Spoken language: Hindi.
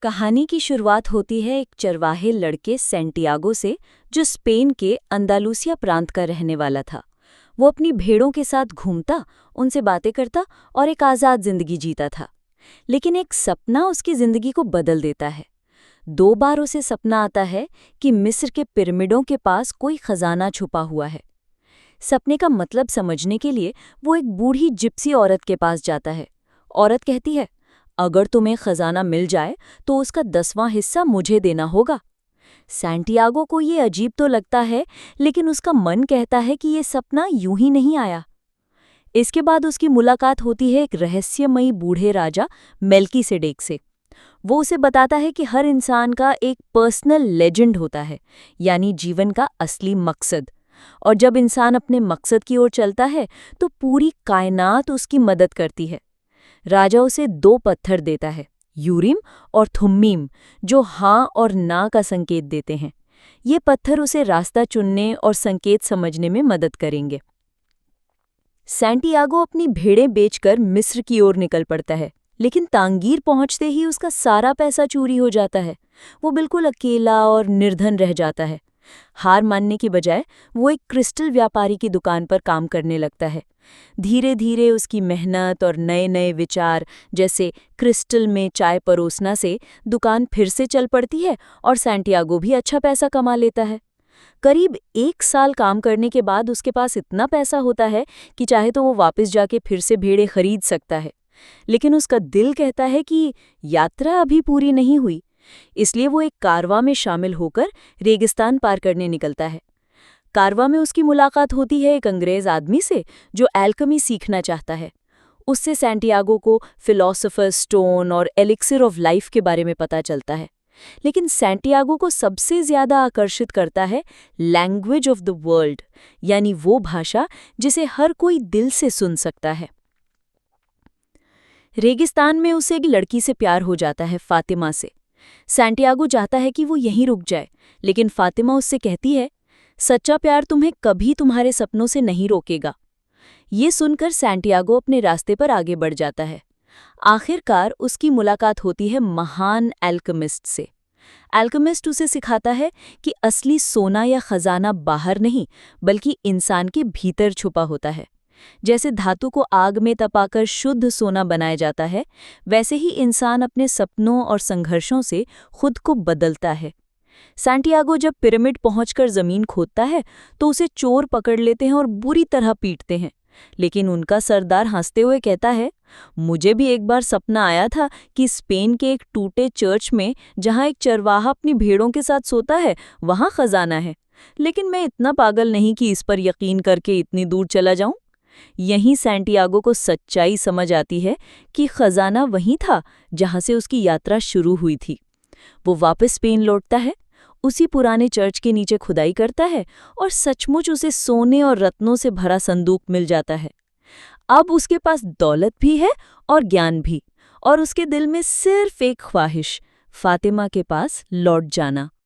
कहानी की शुरुआत होती है एक चरवाहे लड़के सेंटियागो से, जो स्पेन के अंदालूसिया प्रांत का रहने वाला था। वो अपनी भेड़ों के साथ घूमता, उनसे बातें करता और एक आज़ाद जिंदगी जीता था। लेकिन एक सपना उसकी जिंदगी को बदल देता है। 2 बार उसे सपना आता है कि मिस्र के पिरामिडों के पास कोई खजाना छुपा हुआ है। सपने का मतलब समझने के लिए वो एक बूढ़ी जिप्सी औरत के पास जाता है। औरत कहती है, अगर तुम्हें खजाना मिल जाए तो उसका 10वां हिस्सा मुझे देना होगा। सैंटियागो को ये अजीब तो लगता है, लेकिन उसका मन कहता है कि ये सपना यूं ही नहीं आया। इसके बाद उसकी मुलाकात होती है एक रहस्यमयी बूढ़े राजा मेल्कीसेडेक से। वो उसे बताता है कि हर इंसान का एक पर्सनल लेजेंड होता है, यानी जीवन का असली मकसद। और जब इंसान अपने मकसद की ओर चलता है तो पूरी कायनात उसकी मदद करती है। राजा उसे 2 पत्थर देता है, यूरिम और थुम्मीम, जो हाँ और ना का संकेत देते हैं। ये पत्थर उसे रास्ता चुनने और संकेत समझने में मदद करेंगे। सैंटियागो अपनी भेड़ें बेचकर मिस्र की ओर निकल पड़ता है, लेकिन तांगीर पहुंचते ही उसका सारा पैसा चोरी हो जाता है। वो बिल्कुल अकेला और निर्धन रह जाता है। हार मानने की बजाय वो एक क्रिस्टल व्यापारी की दुकान पर काम करने लगता है। धीरे धीरे उसकी मेहनत और नए नए विचार, जैसे क्रिस्टल में चाय परोसना, से दुकान फिर से चल पड़ती है और सैंटियागो भी अच्छा पैसा कमा लेता है। करीब 1 साल काम करने के बाद उसके पास इतना पैसा होता है कि चाहे तो वो वापस जाके फिर से भेड़ें खरीद सकता है। लेकिन उसका दिल कहता है कि यात्रा अभी पूरी नहीं हुई। इसलिए वो एक कारवां में शामिल होकर रेगिस्तान पार करने निकलता है। कारवां में उसकी मुलाकात होती है एक अंग्रेज आदमी से, जो एल्केमी सीखना चाहता है। उससे सैंटियागो को फिलॉसफर स्टोन और एलिक्सिर ऑफ लाइफ के बारे में पता चलता है। लेकिन सैंटियागो को सबसे ज्यादा आकर्षित करता है लैंग्वेज ऑफ द वर्ल्ड, यानी वो भाषा जिसे हर कोई दिल से सुन सकता है। रेगिस्तान में उसे एक लड़की से प्यार हो जाता है, फातिमा से। सैंटियागो चाहता है कि वो यहीं रुक जाए, लेकिन फातिमा उससे कहती है, सच्चा प्यार तुम्हें कभी तुम्हारे सपनों से नहीं रोकेगा। ये सुनकर सैंटियागो अपने रास्ते पर आगे बढ़ जाता है। आखिरकार उसकी मुलाकात होती है महान एल्केमिस्ट से। एल्केमिस्ट उसे सिखाता है कि असली सोना या खजाना बाहर नहीं, बल्कि इंसान के भीतर छुपा होता है। जैसे धातु को आग में तपाकर शुद्ध सोना बनाया जाता है, वैसे ही इंसान अपने सपनों और संघर्षों से खुद को बदलता है। सैंटियागो जब पिरामिड पहुंचकर जमीन खोदता है तो उसे चोर पकड़ लेते हैं और बुरी तरह पीटते हैं। लेकिन उनका सरदार हंसते हुए कहता है, मुझे भी एक बार सपना आया था कि स्पेन के एक टूटे चर्च में, जहां एक चरवाहा अपनी भेड़ों के साथ सोता है, वहां खजाना है। लेकिन मैं इतना पागल नहीं कि इस पर यकीन करके इतनी दूर चला जाऊं। यहीं सैंटियागो को सच्चाई समझ आती है कि खजाना वहीं था जहां से उसकी यात्रा शुरू हुई थी। वो वापस स्पेन लौटता है, उसी पुराने चर्च के नीचे खुदाई करता है और सचमुच उसे सोने और रत्नों से भरा संदूक मिल जाता है। अब उसके पास दौलत भी है और ज्ञान भी, और उसके दिल में सिर्फ एक ख्वाहिश, फातिमा के पास लौट जाना।